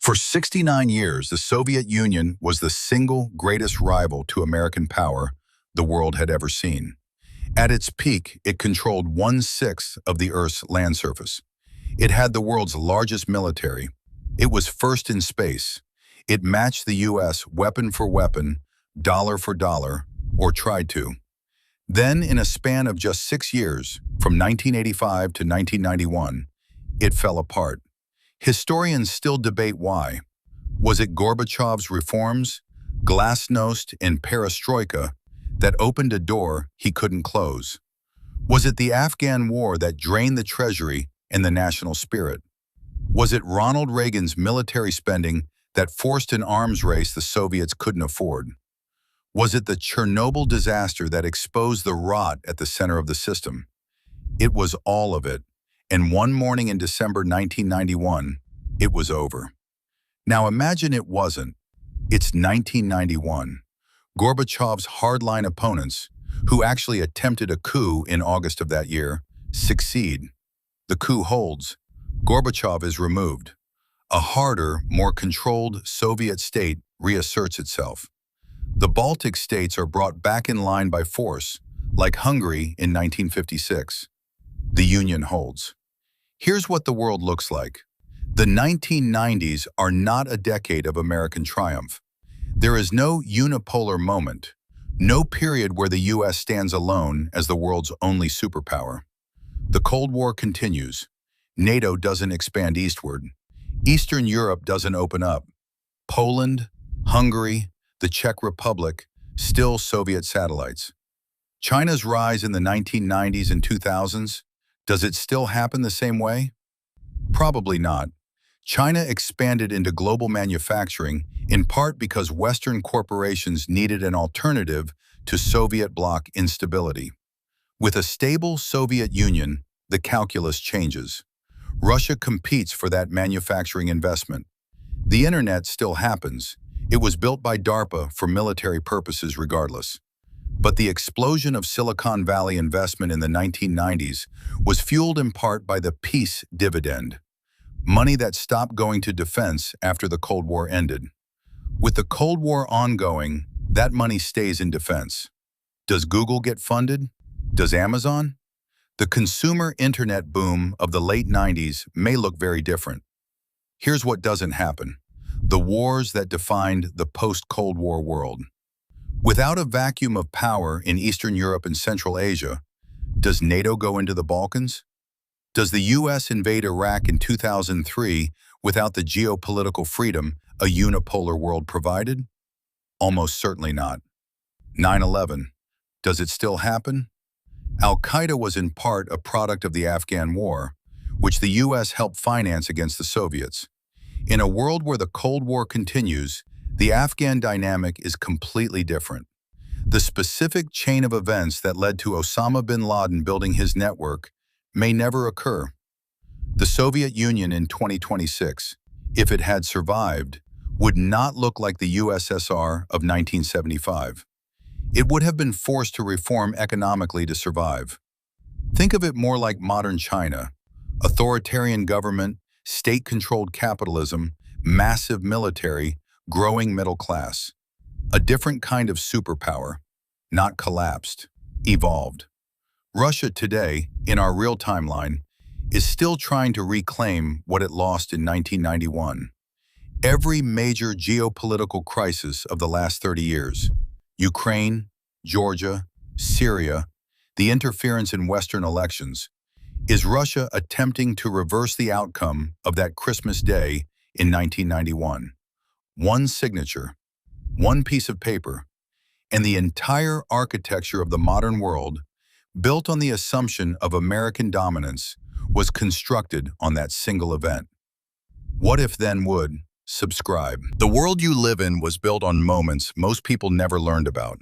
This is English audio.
For 69 years, the Soviet Union was the single greatest rival to American power the world had ever seen. At its peak, it controlled 1/6 of the Earth's land surface. It had the world's largest military. It was first in space. It matched the US weapon for weapon, dollar for dollar, or tried to. Then, in a span of just 6 years, from 1985 to 1991, it fell apart. Historians still debate why. Was it Gorbachev's reforms, glasnost, and perestroika that opened a door he couldn't close? Was it the Afghan war that drained the treasury and the national spirit? Was it Ronald Reagan's military spending that forced an arms race the Soviets couldn't afford? Was it the Chernobyl disaster that exposed the rot at the center of the system? It was all of it. And one morning in December 1991, it was over. Now imagine it wasn't. It's 1991. Gorbachev's hardline opponents, who actually attempted a coup in August of that year, succeed. The coup holds. Gorbachev is removed. A harder, more controlled Soviet state reasserts itself. The Baltic states are brought back in line by force, like Hungary in 1956. The Union holds. Here's what the world looks like. The 1990s are not a decade of American triumph. There is no unipolar moment, no period where the US stands alone as the world's only superpower. The Cold War continues. NATO doesn't expand eastward. Eastern Europe doesn't open up. Poland, Hungary, the Czech Republic, still Soviet satellites. China's rise in the 1990s and 2000s, does it still happen the same way? Probably not. China expanded into global manufacturing in part because Western corporations needed an alternative to Soviet bloc instability. With a stable Soviet Union, the calculus changes. Russia competes for that manufacturing investment. The internet still happens. It was built by DARPA for military purposes regardless. But the explosion of Silicon Valley investment in the 1990s was fueled in part by the peace dividend, money that stopped going to defense after the Cold War ended. With the Cold War ongoing, that money stays in defense. Does Google get funded? Does Amazon? The consumer internet boom of the late 90s may look very different. Here's what doesn't happen. The wars that defined the post-Cold War world. Without a vacuum of power in Eastern Europe and Central Asia, does NATO go into the Balkans? Does the US invade Iraq in 2003 without the geopolitical freedom a unipolar world provided? Almost certainly not. 9/11. Does it still happen? Al-Qaeda was in part a product of the Afghan war, which the US helped finance against the Soviets. In a world where the Cold War continues, the Afghan dynamic is completely different. The specific chain of events that led to Osama bin Laden building his network may never occur. The Soviet Union in 2026, if it had survived, would not look like the USSR of 1975. It would have been forced to reform economically to survive. Think of it more like modern China: authoritarian government, state-controlled capitalism, massive military, growing middle class. A different kind of superpower, not collapsed, evolved. Russia today, in our real timeline, is still trying to reclaim what it lost in 1991. Every major geopolitical crisis of the last 30 years, Ukraine, Georgia, Syria, the interference in Western elections, is Russia attempting to reverse the outcome of that Christmas Day in 1991. One signature, one piece of paper, and the entire architecture of the modern world, built on the assumption of American dominance, was constructed on that single event. What if then would? Subscribe. The world you live in was built on moments most people never learned about.